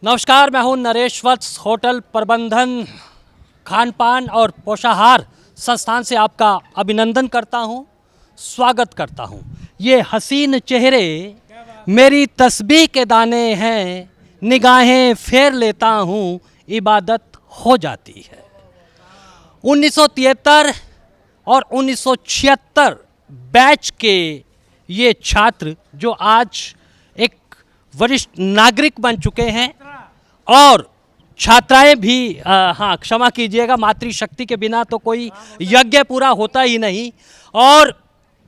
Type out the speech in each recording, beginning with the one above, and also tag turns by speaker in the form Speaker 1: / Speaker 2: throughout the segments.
Speaker 1: नमस्कार, मैं हूं नरेश वत्स। होटल प्रबंधन, खान पान और पोषाहार संस्थान से आपका अभिनंदन करता हूं, स्वागत करता हूं। ये हसीन चेहरे मेरी तस्बीह के दाने हैं, निगाहें फेर लेता हूं, इबादत हो जाती है। 1973 और 1976 बैच के ये छात्र जो आज एक वरिष्ठ नागरिक बन चुके हैं और छात्राएं भी हाँ क्षमा कीजिएगा, मातृशक्ति के बिना तो कोई यज्ञ पूरा होता ही नहीं। और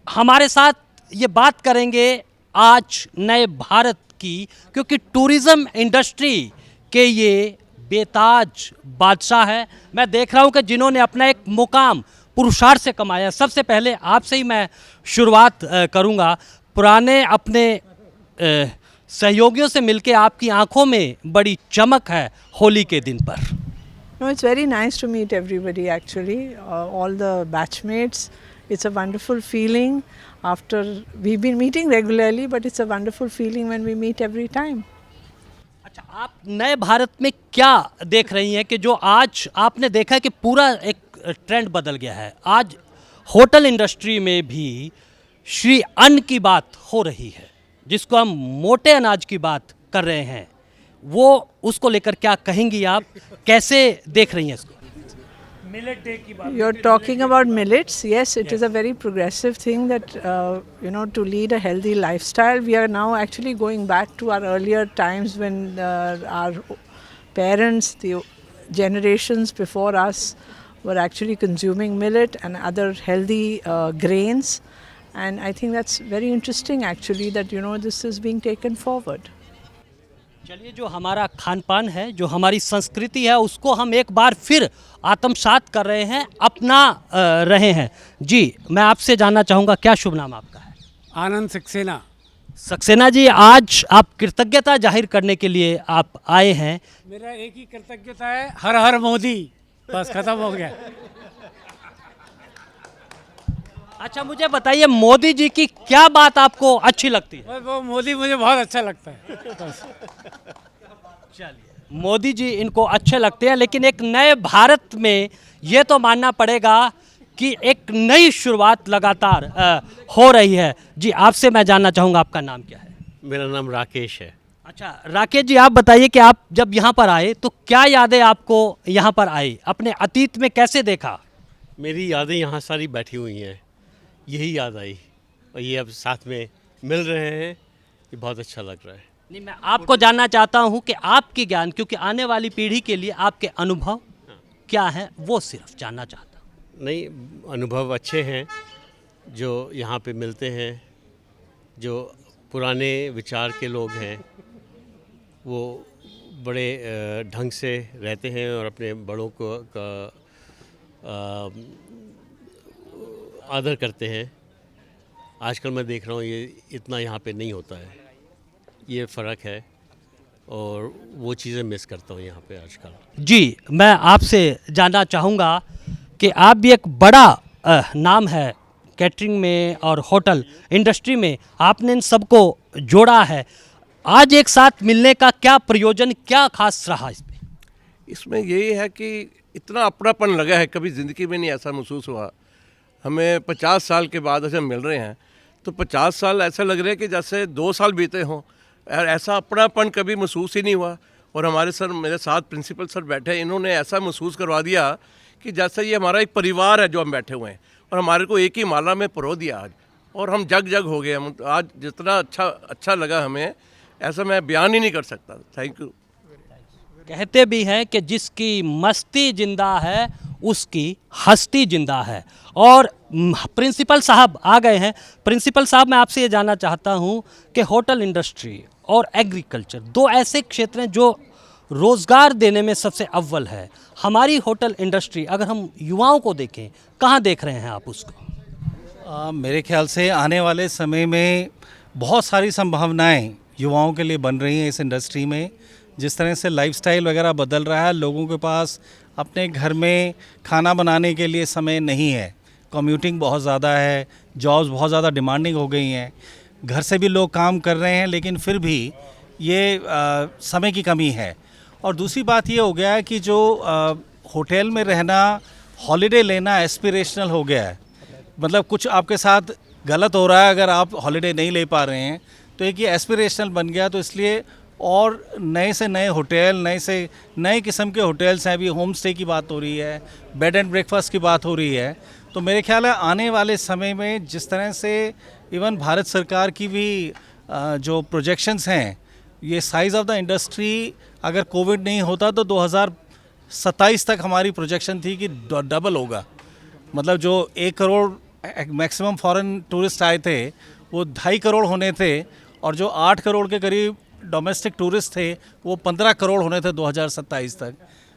Speaker 1: हमारे साथ ये बात करेंगे आज नए भारत की, क्योंकि टूरिज़्म इंडस्ट्री के ये बेताज बादशाह है। मैं देख रहा हूँ कि जिन्होंने अपना एक मुकाम पुरुषार्थ से कमाया। सबसे पहले आपसे ही मैं शुरुआत करूँगा। पुराने अपने सहयोगियों से मिलके आपकी आंखों में बड़ी चमक है होली के दिन पर।
Speaker 2: No, it's very nice to meet everybody actually, all the batchmates. It's a wonderful feeling after we've been meeting regularly, but it's a wonderful feeling when we meet every time.
Speaker 1: अच्छा, आप नए भारत में क्या देख रही हैं कि जो आज आपने देखा है कि पूरा एक ट्रेंड बदल गया है। आज होटल इंडस्ट्री में भी श्री अन्न की बात हो रही है, जिसको हम मोटे अनाज की बात कर रहे हैं, वो उसको लेकर क्या कहेंगी आप, कैसे देख रही हैं इसको? मिलेट डे की बात।
Speaker 2: You're talking about millets. Yes, it is a very progressive thing that to lead a healthy lifestyle. We are now actually going back to our earlier times when our parents, the generations before us, were actually consuming millet and other healthy grains. And I think that's very interesting actually that this is being taken forward.
Speaker 1: चलिए, जो हमारा खान पान है, जो हमारी संस्कृति है, उसको हम एक बार फिर आत्मसात कर रहे हैं, अपना रहे हैं। जी, मैं आपसे जानना चाहूँगा, क्या शुभ नाम आपका है?
Speaker 3: आनंद सक्सेना।
Speaker 1: सक्सेना जी, आज आप कृतज्ञता जाहिर करने के लिए आप आए हैं।
Speaker 3: मेरा एक ही कृतज्ञता है, हर हर मोदी। बस खत्म हो गया।
Speaker 1: अच्छा, मुझे बताइए, मोदी जी की क्या बात आपको अच्छी लगती है?
Speaker 3: बस वो मोदी मुझे बहुत अच्छा लगता है। बस।
Speaker 1: चलिए, मोदी जी इनको अच्छे लगते हैं, लेकिन एक नए भारत में ये तो मानना पड़ेगा कि एक नई शुरुआत लगातार हो रही है। जी, आपसे मैं जानना चाहूँगा, आपका नाम क्या है?
Speaker 4: मेरा नाम राकेश है।
Speaker 1: अच्छा राकेश जी, आप बताइए कि आप जब यहाँ पर आए तो क्या यादें आपको यहाँ पर आई, अपने अतीत में कैसे देखा?
Speaker 4: मेरी यादें यहाँ सारी बैठी हुई हैं, यही याद आई और ये अब साथ में मिल रहे हैं, ये बहुत अच्छा लग रहा है।
Speaker 1: नहीं, मैं आपको जानना चाहता हूँ कि आपकी ज्ञान, क्योंकि आने वाली पीढ़ी के लिए आपके अनुभव क्या हैं, वो सिर्फ जानना चाहता हूँ।
Speaker 4: नहीं, अनुभव अच्छे हैं जो यहाँ पे मिलते हैं। जो पुराने विचार के लोग हैं वो बड़े ढंग से रहते हैं और अपने बड़ों को आदर करते हैं। आजकल मैं देख रहा हूँ ये इतना यहाँ पे नहीं होता है, ये फ़र्क है और वो चीज़ें मिस करता हूँ यहाँ पे आजकल।
Speaker 1: जी, मैं आपसे जानना चाहूँगा कि आप भी एक बड़ा नाम है कैटरिंग में और होटल इंडस्ट्री में, आपने इन सबको जोड़ा है। आज एक साथ मिलने का क्या प्रयोजन, क्या खास रहा इसमें?
Speaker 5: इसमें यही है कि इतना अपनापन लगा है, कभी ज़िंदगी में नहीं ऐसा महसूस हुआ। हमें 50 साल के बाद ऐसे मिल रहे हैं तो 50 साल ऐसा लग रहा है कि जैसे 2 साल बीते हों, और ऐसा अपनापन कभी महसूस ही नहीं हुआ। और हमारे सर, मेरे साथ प्रिंसिपल सर बैठे, इन्होंने ऐसा महसूस करवा दिया कि जैसे ये हमारा एक परिवार है जो हम बैठे हुए हैं, और हमारे को एक ही माला में परो दिया आज, और हम जग जग हो गए। हम आज जितना अच्छा लगा हमें, ऐसा मैं बयान ही नहीं कर सकता। Thank you.
Speaker 1: कहते भी हैं कि जिसकी मस्ती जिंदा है उसकी हस्ती जिंदा है। और प्रिंसिपल साहब आ गए हैं। प्रिंसिपल साहब, मैं आपसे ये जानना चाहता हूँ कि होटल इंडस्ट्री और एग्रीकल्चर दो ऐसे क्षेत्र हैं जो रोज़गार देने में सबसे अव्वल है। हमारी होटल इंडस्ट्री, अगर हम युवाओं को देखें, कहाँ देख रहे हैं आप उसको?
Speaker 6: मेरे ख्याल से आने वाले समय में बहुत सारी संभावनाएं युवाओं के लिए बन रही हैं इस इंडस्ट्री में। जिस तरह से लाइफस्टाइल वगैरह बदल रहा है, लोगों के पास अपने घर में खाना बनाने के लिए समय नहीं है, कम्यूटिंग बहुत ज़्यादा है, जॉब्स बहुत ज़्यादा डिमांडिंग हो गई हैं, घर से भी लोग काम कर रहे हैं, लेकिन फिर भी ये समय की कमी है। और दूसरी बात ये हो गया है कि जो होटल में रहना, हॉलिडे लेना एस्पिरेशनल हो गया है। मतलब कुछ आपके साथ गलत हो रहा है अगर आप हॉलिडे नहीं ले पा रहे हैं, तो एक ये एस्पिरेशनल बन गया। तो इसलिए और नए से नए होटल, नए से नए किस्म के होटल्स हैं। अभी होम स्टे की बात हो रही है, बेड एंड ब्रेकफास्ट की बात हो रही है। तो मेरे ख्याल है आने वाले समय में जिस तरह से इवन भारत सरकार की भी जो प्रोजेक्शंस हैं, ये साइज़ ऑफ द इंडस्ट्री अगर कोविड नहीं होता तो 2027 तक हमारी प्रोजेक्शन थी कि डबल होगा। मतलब जो 1 करोड़ मैक्सिमम फॉरेन टूरिस्ट आए थे वो 2.5 करोड़ होने थे, और जो 8 करोड़ के करीब डोमेस्टिक टूरिस्ट थे वो 15 करोड़ होने थे 2027 तक।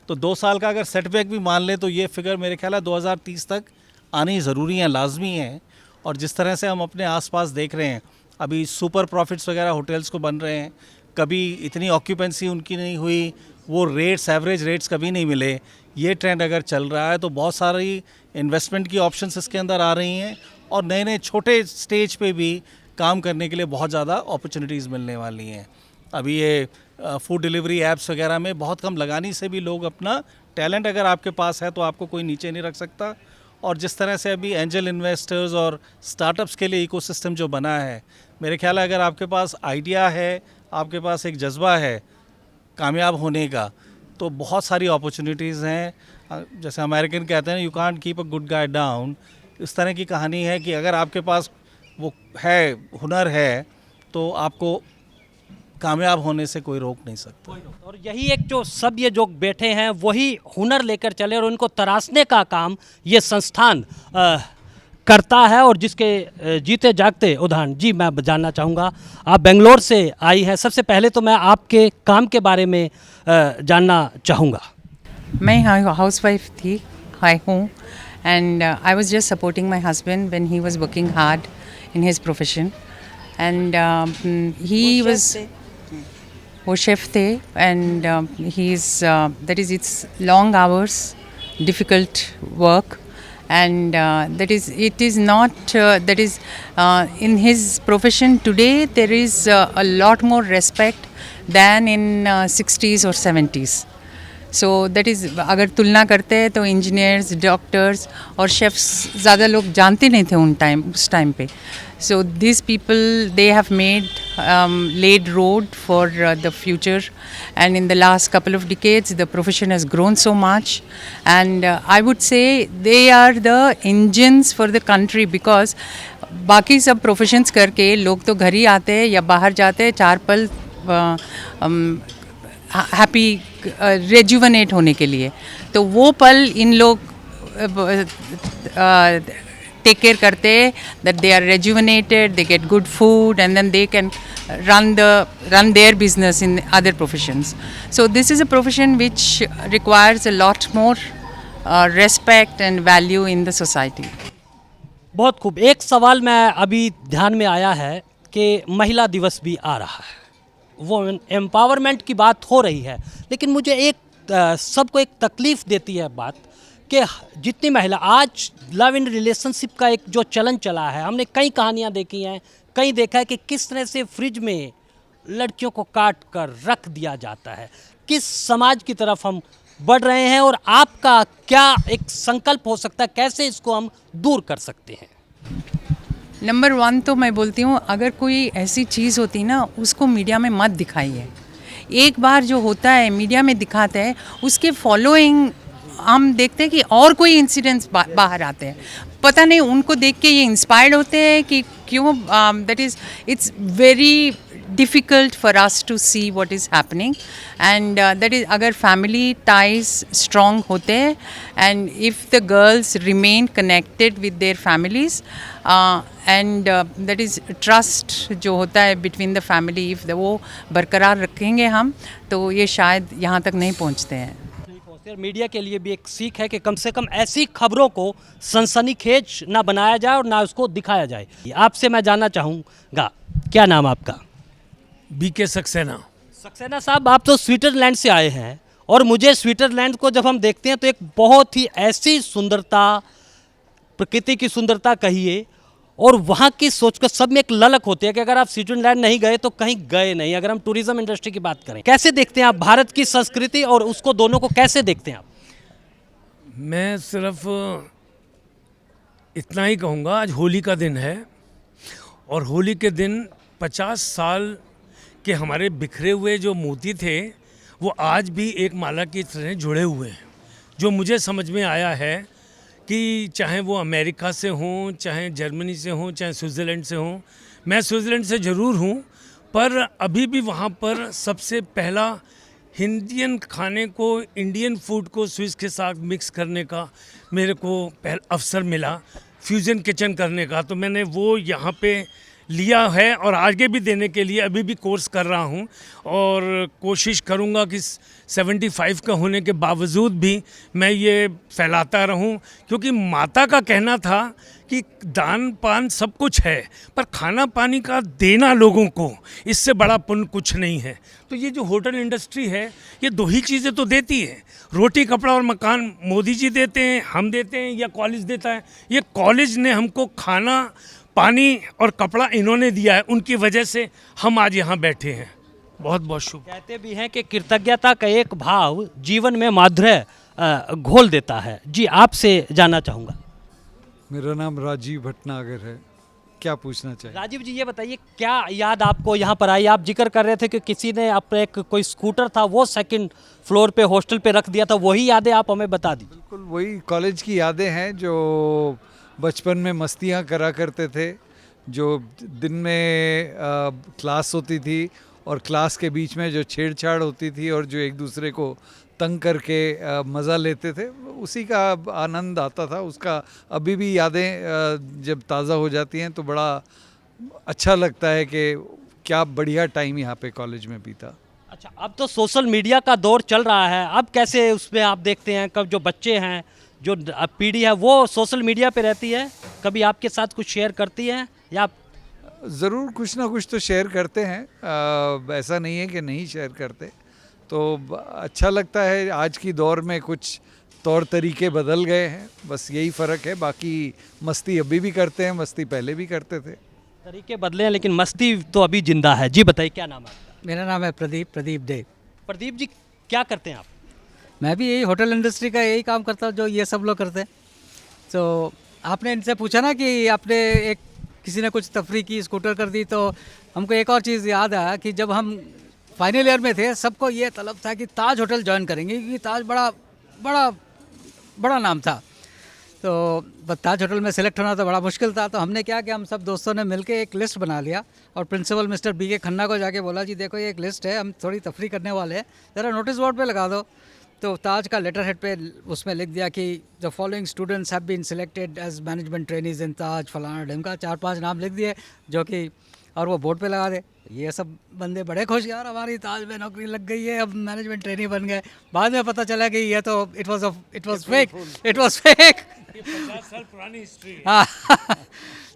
Speaker 6: तो 2 साल का अगर सेटबैक भी मान लें तो ये फिगर मेरे ख्याल है 2030 तक आनी ज़रूरी है, लाजमी है। और जिस तरह से हम अपने आसपास देख रहे हैं, अभी सुपर प्रॉफिट्स वगैरह होटल्स को बन रहे हैं, कभी इतनी ऑक्यूपेंसी उनकी नहीं हुई, वो रेट्स, एवरेज रेट्स कभी नहीं मिले। ये ट्रेंड अगर चल रहा है तो बहुत सारी इन्वेस्टमेंट की ऑप्शंस इसके अंदर आ रही हैं, और नए नए छोटे स्टेज पे भी काम करने के लिए बहुत ज़्यादा अपॉर्चुनिटीज़ मिलने वाली हैं। अभी ये फूड डिलीवरी ऐप्स वगैरह में बहुत कम लगानी से भी लोग अपना टैलेंट, अगर आपके पास है तो आपको कोई नीचे नहीं रख सकता। और जिस तरह से अभी एंजल इन्वेस्टर्स और स्टार्टअप्स के लिए इकोसिस्टम जो बना है, मेरे ख्याल है अगर आपके पास आइडिया है, आपके पास एक जज्बा है कामयाब होने का, तो बहुत सारी अपॉर्चुनिटीज़ हैं। जैसे अमेरिकन कहते हैं, you can't keep a good guy down. इस तरह की कहानी है कि अगर आपके पास वो है, हुनर है, तो आपको कामयाब होने से कोई रोक नहीं सकता।
Speaker 1: और यही एक जो सब ये जो बैठे हैं वही हुनर लेकर चले और उनको तराशने का काम ये संस्थान करता है, और जिसके जीते जागते उदाहरण। जी, मैं जानना चाहूँगा, आप बेंगलोर से आई हैं, सबसे पहले तो मैं आपके काम के बारे में जानना चाहूँगा।
Speaker 7: मैं हाउसवाइफ थी, हूँ, and I was just supporting my husband when he was working hard in his profession, and he was, वो शेफ़ थे, and he is that is it's long hours, difficult work, and it is not that is in his profession today there is a lot more respect than in 60s or 70s. So that is, अगर तुलना करते हैं तो engineers, doctors और chefs ज़्यादा लोग जानते नहीं थे उस टाइम पे. So these people, they have laid road for the future, and in the last couple of decades the profession has grown so much, and I would say they are the engines for the country, because बाकी सब professions करके लोग तो घर ही आते हैं या बाहर जाते हैं 4 पल हैप्पी रेजुवनेट होने के लिए, तो वो पल इन लोग take care करते हैं, that they are rejuvenated, they get good food, and then they can run their business in other professions. So this is a profession which requires a lot more respect and value in the society.
Speaker 1: बहुत खूब। एक सवाल मैं अभी ध्यान में आया है कि महिला दिवस भी आ रहा है, वो एम्पावरमेंट की बात हो रही है, लेकिन मुझे एक सबको एक तकलीफ़ देती है बात कि जितनी महिला आज लव इन रिलेशनशिप का एक जो चलन चला है, हमने कई कहानियाँ देखी हैं, कई देखा है कि किस तरह से फ्रिज में लड़कियों को काट कर रख दिया जाता है, किस समाज की तरफ हम बढ़ रहे हैं, और आपका क्या एक संकल्प हो सकता है, कैसे इसको हम दूर कर सकते हैं?
Speaker 7: नंबर 1 तो मैं बोलती हूँ, अगर कोई ऐसी चीज़ होती ना, उसको मीडिया में मत दिखाइए। एक बार जो होता है मीडिया में दिखाते हैं, उसके फॉलोइंग हम देखते हैं कि और कोई इंसिडेंट्स बाहर आते हैं, पता नहीं उनको देख के ये इंस्पायर्ड होते हैं कि क्यों, that is it's very difficult for us to see what is happening, and that is, agar family ties strong hote hain, and if the girls remain connected with their families, and that is trust जो होता है between the family, if वो बरकरार रखेंगे हम, तो ये शायद यहाँ तक नहीं पहुँचते हैं।
Speaker 1: मीडिया के लिए भी एक सीख है कि कम से कम ऐसी खबरों को सनसनीखेज ना बनाया जाए और ना उसको दिखाया जाए। आपसे मैं जानना चाहूँगा, क्या नाम आपका?
Speaker 3: बीके सक्सेना।
Speaker 1: सक्सेना साहब, आप तो स्विट्ज़रलैंड से आए हैं, और मुझे स्विट्ज़रलैंड को जब हम देखते हैं तो एक बहुत ही ऐसी सुंदरता, प्रकृति की सुंदरता कहिए, और वहाँ की सोच को सब में एक ललक होती है कि अगर आप स्विट्जरलैंड नहीं गए तो कहीं गए नहीं। अगर हम टूरिज्म इंडस्ट्री की बात करें, कैसे देखते हैं आप भारत की संस्कृति और उसको, दोनों को कैसे देखते हैं आप?
Speaker 3: मैं सिर्फ इतना ही कहूँगा, आज होली का दिन है और होली के दिन 50 साल के हमारे बिखरे हुए जो मोती थे वो आज भी एक माला की तरह जुड़े हुए हैं। जो मुझे समझ में आया है कि चाहे वो अमेरिका से हों, चाहे जर्मनी से हों, चाहे स्विट्ज़रलैंड से हों, मैं स्विट्ज़रलैंड से ज़रूर हूँ, पर अभी भी वहाँ पर सबसे पहला इंडियन खाने को, इंडियन फूड को स्विस के साथ मिक्स करने का मेरे को अवसर मिला, फ्यूज़न किचन करने का। तो मैंने वो यहाँ पे लिया है और आगे भी देने के लिए अभी भी कोर्स कर रहा हूँ और कोशिश करूँगा कि 75 का होने के बावजूद भी मैं ये फैलाता रहूँ, क्योंकि माता का कहना था कि दान पान सब कुछ है पर खाना पानी का देना लोगों को, इससे बड़ा पुण्य कुछ नहीं है। तो ये जो होटल इंडस्ट्री है ये दो ही चीज़ें तो देती है, रोटी कपड़ा और मकान मोदी जी देते हैं, हम देते हैं या कॉलेज देता है। ये कॉलेज ने हमको खाना पानी और कपड़ा इन्होंने दिया है, उनकी वजह से हम आज यहाँ बैठे हैं। बहुत बहुत शुभ।
Speaker 1: कहते भी हैं कि कृतज्ञता का एक भाव जीवन में माधुर्य घोल देता है। जी, आपसे जानना चाहूँगा।
Speaker 8: मेरा नाम राजीव भटनागर है, क्या पूछना चाहिए?
Speaker 1: राजीव जी, ये बताइए क्या याद आपको यहाँ पर आई? आप जिक्र कर रहे थे कि किसी ने अपने एक कोई स्कूटर था वो सेकंड फ्लोर पे हॉस्टल पे रख दिया था, वही यादें आप हमें बता दीजिए।
Speaker 8: बिल्कुल वही कॉलेज की यादें हैं जो बचपन में मस्तियाँ करा करते थे, जो दिन में क्लास होती थी और क्लास के बीच में जो छेड़छाड़ होती थी और जो एक दूसरे को तंग करके मज़ा लेते थे, उसी का आनंद आता था। उसका अभी भी यादें जब ताज़ा हो जाती हैं तो बड़ा अच्छा लगता है कि क्या बढ़िया टाइम यहाँ पे कॉलेज में बीता।
Speaker 1: अच्छा, अब तो सोशल मीडिया का दौर चल रहा है, अब कैसे उसमें आप देखते हैं, कब जो बच्चे हैं, जो पीढ़ी है वो सोशल मीडिया पे रहती है, कभी आपके साथ कुछ शेयर करती है या?
Speaker 8: ज़रूर कुछ ना कुछ तो शेयर करते हैं, ऐसा नहीं है कि नहीं शेयर करते। तो अच्छा लगता है, आज की दौर में कुछ तौर तरीके बदल गए हैं, बस यही फ़र्क है। बाकी मस्ती अभी भी करते हैं, मस्ती पहले भी करते थे।
Speaker 1: तरीके बदले हैं लेकिन मस्ती तो अभी जिंदा है। जी बताइए, क्या नाम है आपका?
Speaker 9: मेरा नाम है प्रदीप देव।
Speaker 1: प्रदीप जी, क्या करते हैं आप?
Speaker 9: मैं भी यही होटल इंडस्ट्री का यही काम करता हूँ जो ये सब लोग करते हैं। तो आपने इनसे पूछा ना कि आपने एक किसी ने कुछ तफरी की, स्कूटर कर दी, तो हमको एक और चीज़ याद आया कि जब हम फाइनल ईयर में थे सबको ये तलब था कि ताज होटल ज्वाइन करेंगे, क्योंकि ताज बड़ा नाम था। तो ताज होटल में सेलेक्ट होना तो बड़ा मुश्किल था। तो हमने क्या कि हम सब दोस्तों ने मिलकर एक लिस्ट बना लिया और प्रिंसिपल मिस्टर BK खन्ना को जाके बोला, जी देखो ये एक लिस्ट है, हम थोड़ी तफरी करने वाले हैं, ज़रा नोटिस बोर्ड पे लगा दो। तो ताज का लेटर हेड पे उसमें लिख दिया कि the following students have been selected as management trainees in Taj, फलाना ढिमका, 4-5 नाम लिख दिए जो कि, और वो बोर्ड पे लगा दे। ये सब बंदे बड़े खुश, यार हमारी ताज में नौकरी लग गई है, अब मैनेजमेंट ट्रेनी बन गए। बाद में पता चला कि ये तो इट वाज फेक।
Speaker 3: 50 साल पुरानी हिस्ट्री।
Speaker 9: हाँ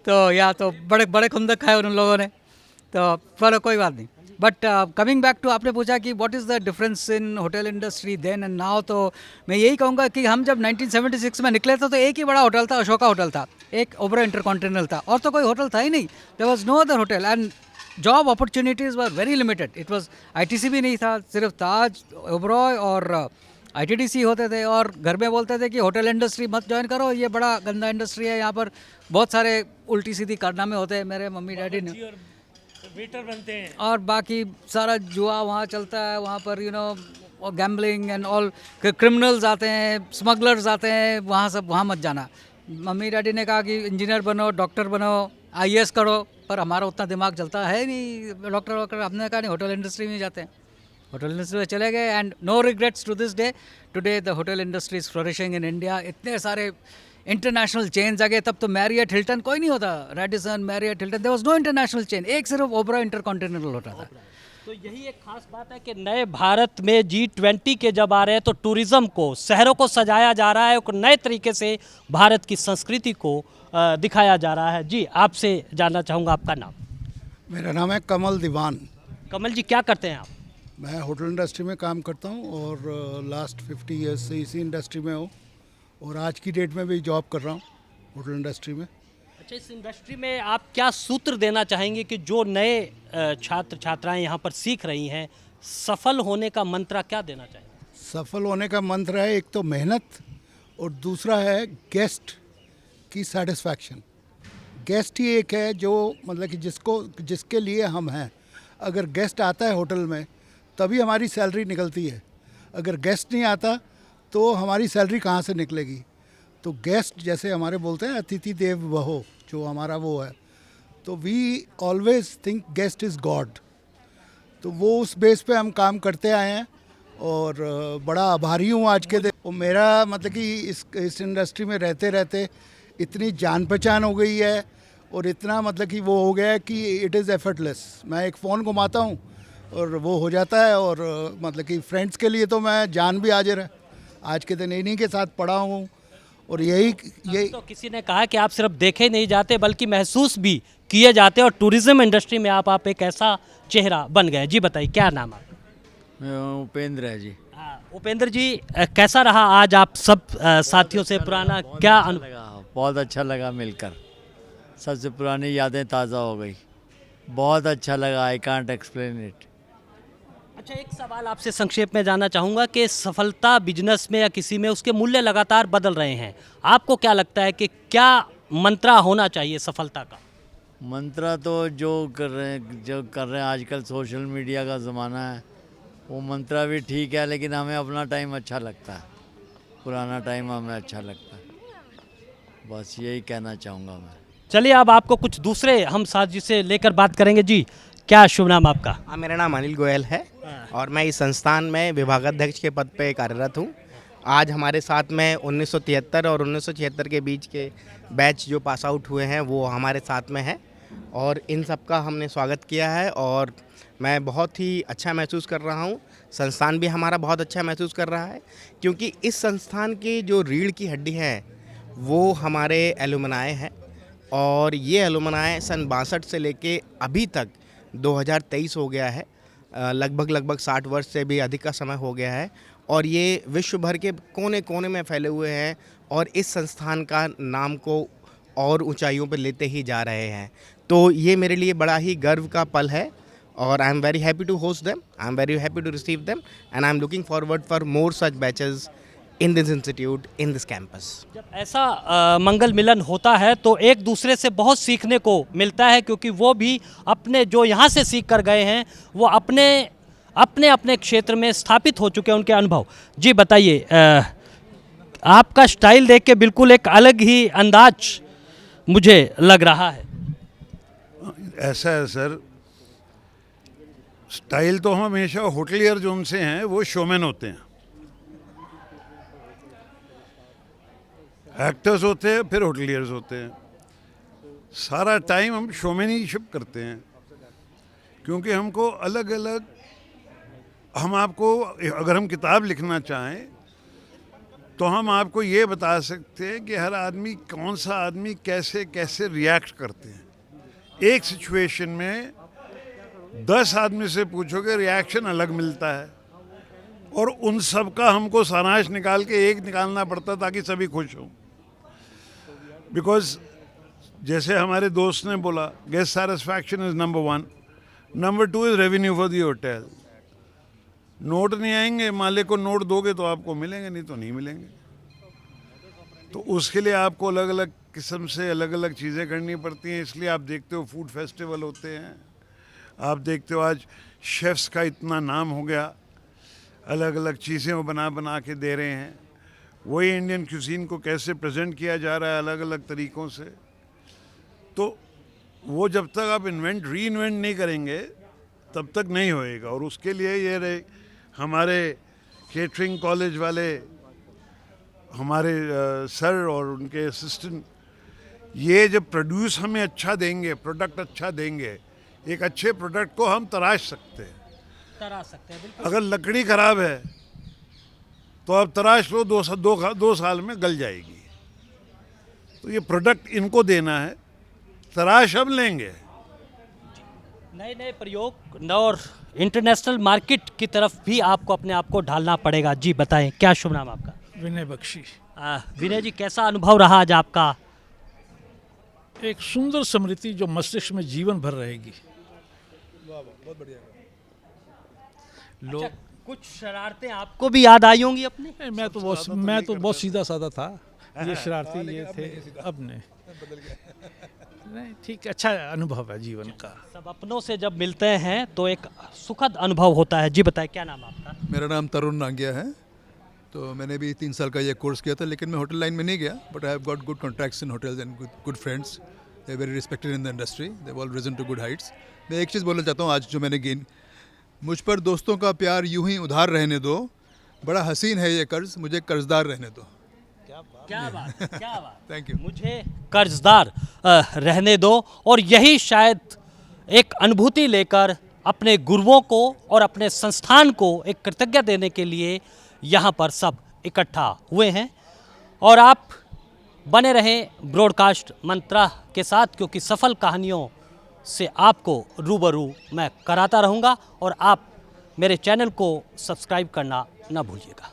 Speaker 9: तो या तो बड़े खुंदक खाए उन लोगों ने, तो पर कोई बात नहीं। बट कमिंग बैक टू, आपने पूछा कि what is the difference in hotel industry then and now, तो मैं यही कहूँगा कि हम जब 1976 में निकले थे तो एक ही बड़ा होटल था, अशोका होटल था, एक ओबरॉय इंटरकॉन्टिनेंटल था, और तो कोई होटल था ही नहीं। There was no other hotel and job opportunities were very limited. It was ITC भी नहीं था, सिर्फ ताज, ओबरॉय और ITDC होते थे। और घर में बोलते थे कि होटल इंडस्ट्री मत ज्वाइन करो, ये बड़ा गंदा इंडस्ट्री है, यहाँ पर बहुत सारे उल्टी सीधी कारनामे होते हैं। मेरे मम्मी डैडी ने
Speaker 3: वेटर बनते हैं
Speaker 9: और बाकी सारा जुआ वहाँ चलता है, वहाँ पर you know gambling and all, criminals आते हैं, स्मगलर्स आते हैं, वहाँ मत जाना। मम्मी डैडी ने कहा कि इंजीनियर बनो, डॉक्टर बनो, IAS करो, पर हमारा उतना दिमाग चलता है नहीं डॉक्टर। हमने कहा नहीं, होटल इंडस्ट्री में जाते हैं। होटल इंडस्ट्री में चले गए and no regrets to this day. Today the hotel industry is flourishing in India. इतने सारे इंटरनेशनल चेन्स आ गए। तब तो मैरियट हिल्टन कोई नहीं होता, Radisson, Marriott Hilton, there was no international chain, एक सिर्फ ओबरॉय इंटरकॉन्टिनेंटल होता था।
Speaker 1: तो यही एक खास बात है कि नए भारत में G20 के जब आ रहे हैं तो टूरिज़्म को, शहरों को सजाया जा रहा है, एक नए तरीके से भारत की संस्कृति को दिखाया जा रहा है। जी, आपसे जानना चाहूँगा, आपका नाम?
Speaker 10: मेरा नाम है कमल दीवान।
Speaker 1: कमल जी, क्या करते हैं आप?
Speaker 10: मैं होटल इंडस्ट्री में काम करता हूँ और लास्ट 50 ईयर्स से इसी इंडस्ट्री में हूँ और आज की डेट में भी जॉब कर रहा हूँ होटल इंडस्ट्री में।
Speaker 1: अच्छा, इस इंडस्ट्री में आप क्या सूत्र देना चाहेंगे कि जो नए छात्र छात्राएं यहाँ पर सीख रही हैं, सफल होने का मंत्र क्या देना चाहेंगे?
Speaker 10: सफल होने का मंत्र है एक तो मेहनत और दूसरा है गेस्ट की सेटिस्फैक्शन। गेस्ट ही एक है जो मतलब कि जिसके लिए हम हैं। अगर गेस्ट आता है होटल में तभी हमारी सैलरी निकलती है, अगर गेस्ट नहीं आता तो हमारी सैलरी कहाँ से निकलेगी। तो गेस्ट जैसे हमारे बोलते हैं अतिथि देव भव, जो हमारा वो है, तो we always think guest is god. तो वो उस बेस पे हम काम करते आए हैं और बड़ा आभारी हूँ आज के दिन। और मेरा मतलब कि इस इंडस्ट्री में रहते रहते इतनी जान पहचान हो गई है और इतना मतलब कि वो हो गया है कि इट इज़ एफर्टलेस। मैं एक फ़ोन घुमाता हूँ और वो हो जाता है। और मतलब कि फ्रेंड्स के लिए तो मैं जान भी हाजिर है। आज के दिन इन्हीं के साथ पढ़ा हूँ और यही
Speaker 1: तो किसी ने कहा कि आप सिर्फ देखे नहीं जाते बल्कि महसूस भी किए जाते, और टूरिज्म इंडस्ट्री में आप एक ऐसा चेहरा बन गए। जी बताइए, क्या नाम आपका?
Speaker 11: उपेंद्र है जी।
Speaker 1: उपेंद्र जी, कैसा रहा आज आप सब साथियों से पुराना क्या अनुभव?
Speaker 11: बहुत अच्छा लगा मिलकर, सबसे पुरानी यादें ताज़ा हो गई। बहुत अच्छा लगा, आई कांट एक्सप्लेन इट।
Speaker 1: अच्छा, एक सवाल आपसे संक्षेप में जानना चाहूँगा कि सफलता बिजनेस में या किसी में उसके मूल्य लगातार बदल रहे हैं। आपको क्या लगता है कि क्या मंत्रा होना चाहिए सफलता का?
Speaker 11: मंत्रा तो जो कर रहे हैं आजकल, सोशल मीडिया का ज़माना है, वो मंत्रा भी ठीक है, लेकिन हमें अपना टाइम अच्छा लगता है, पुराना टाइम हमें अच्छा लगता है। बस यही कहना चाहूँगा मैं।
Speaker 1: चलिए, अब आपको कुछ दूसरे हम साथी से लेकर बात करेंगे। जी, क्या शुभ नाम आपका?
Speaker 12: मेरा नाम अनिल गोयल है और मैं इस संस्थान में विभागाध्यक्ष के पद पे कार्यरत हूँ। आज हमारे साथ में 1973 और 1976 के बीच के बैच जो पास आउट हुए हैं वो हमारे साथ में हैं और इन सब का हमने स्वागत किया है और मैं बहुत ही अच्छा महसूस कर रहा हूँ। संस्थान भी हमारा बहुत अच्छा महसूस कर रहा है क्योंकि इस संस्थान की जो रीढ़ की हड्डी है वो हमारे एलुमनाई है और ये एलुमनाई सन 62 से लेके अभी तक 2023 हो गया है। लगभग 60 वर्ष से भी अधिक का समय हो गया है और ये विश्व भर के कोने कोने में फैले हुए हैं और इस संस्थान का नाम को और ऊंचाइयों पर लेते ही जा रहे हैं। तो ये मेरे लिए बड़ा ही गर्व का पल है और I am very happy to host them, I am very happy to receive them and I am looking forward for more such batches in this institute, in this campus.
Speaker 1: जब ऐसा मंगल मिलन होता है तो एक दूसरे से बहुत सीखने को मिलता है, क्योंकि वो भी अपने जो यहाँ से सीख कर गए हैं वो अपने अपने अपने क्षेत्र में स्थापित हो चुके हैं, उनके अनुभव। जी बताइए, आपका स्टाइल देख के बिल्कुल एक अलग ही अंदाज मुझे लग रहा है।
Speaker 13: ऐसा है सर, स्टाइल तो हम हमेशा होटलियर जो उनसे हैं वो शोमैन होते हैं, एक्टर्स होते हैं, फिर होटलियर्स होते हैं। सारा टाइम हम शोमैनशिप करते हैं क्योंकि हमको अलग अलग, हम आपको अगर हम किताब लिखना चाहें तो हम आपको ये बता सकते हैं कि हर आदमी, कौन सा आदमी कैसे कैसे रिएक्ट करते हैं। एक सिचुएशन में 10 आदमी से पूछोगे रिएक्शन अलग मिलता है और उन सब का हमको सारांश निकाल के एक निकालना पड़ता ताकि सभी खुश हों। बिकॉज जैसे हमारे दोस्त ने बोला, guest satisfaction is number 1, number 2 is revenue for the hotel. Note नहीं आएंगे, मालिक को नोट दोगे तो आपको मिलेंगे, नहीं तो नहीं मिलेंगे। तो उसके लिए आपको अलग अलग किस्म से अलग अलग चीज़ें करनी पड़ती हैं। इसलिए आप देखते हो फूड फेस्टिवल होते हैं, आप देखते हो आज शेफ्स का इतना नाम हो गया, अलग अलग चीज़ें वो बना बना के दे रहे हैं। वही इंडियन क्यूजीन को कैसे प्रेजेंट किया जा रहा है अलग अलग तरीक़ों से। तो वो जब तक आप री इन्वेंट नहीं करेंगे तब तक नहीं होएगा। और उसके लिए ये रहे हमारे केटरिंग कॉलेज वाले, हमारे सर और उनके असिस्टेंट, ये जब प्रोड्यूस हमें अच्छा देंगे, प्रोडक्ट अच्छा देंगे, एक अच्छे प्रोडक्ट को हम तराश सकते हैं। अगर लकड़ी ख़राब है तो आप तराश लो, 2 साल में गल जाएगी। तो ये प्रोडक्ट इनको देना है, तराश हम लेंगे।
Speaker 1: नए नए प्रयोग और इंटरनेशनल मार्केट की तरफ भी आपको अपने आप को ढालना पड़ेगा। जी बताएं, क्या शुभ नाम आपका?
Speaker 3: विनय बख्शी।
Speaker 1: विनय जी, कैसा अनुभव रहा आज आपका?
Speaker 14: एक सुंदर स्मृति जो मस्तिष्क में जीवन भर रहेगी।
Speaker 8: बहुत बढ़िया।
Speaker 14: लोग
Speaker 1: कुछ शरारतें आपको भी याद आई होंगी अपनी?
Speaker 14: नहीं, मैं तो बहुत सीधा साधा था, ये शरारती ये थे, अब नहीं ठीक, अच्छा अनुभव है जीवन का।
Speaker 1: सब अपनों से जब मिलते हैं तो एक सुखद अनुभव होता है। जी बताएं, क्या नाम आपका?
Speaker 15: मेरा नाम तरुण नागिया है। तो मैंने भी 3 साल का ये कोर्स किया था, लेकिन मैं होटल लाइन में नहीं गया, but I have got good contacts in hotels and good friends. They very respected in the industry, they all risen to good heights. मैं एक चीज़ बोलना चाहता हूँ आज जो मैंने गेन, मुझ पर दोस्तों का प्यार यूं ही उधार रहने दो, बड़ा हसीन है ये कर्ज, मुझे कर्जदार रहने दो।
Speaker 1: क्या बात, क्या बात।
Speaker 15: Thank you.
Speaker 1: मुझे कर्जदार रहने दो, और यही शायद एक अनुभूति लेकर अपने गुरुओं को और अपने संस्थान को एक कृतज्ञता देने के लिए यहाँ पर सब इकट्ठा हुए हैं। और आप बने रहें ब्रॉडकास्ट मंत्रा के साथ, क्योंकि सफल कहानियों से आपको रूबरू मैं कराता रहूँगा, और आप मेरे चैनल को सब्सक्राइब करना ना भूलिएगा।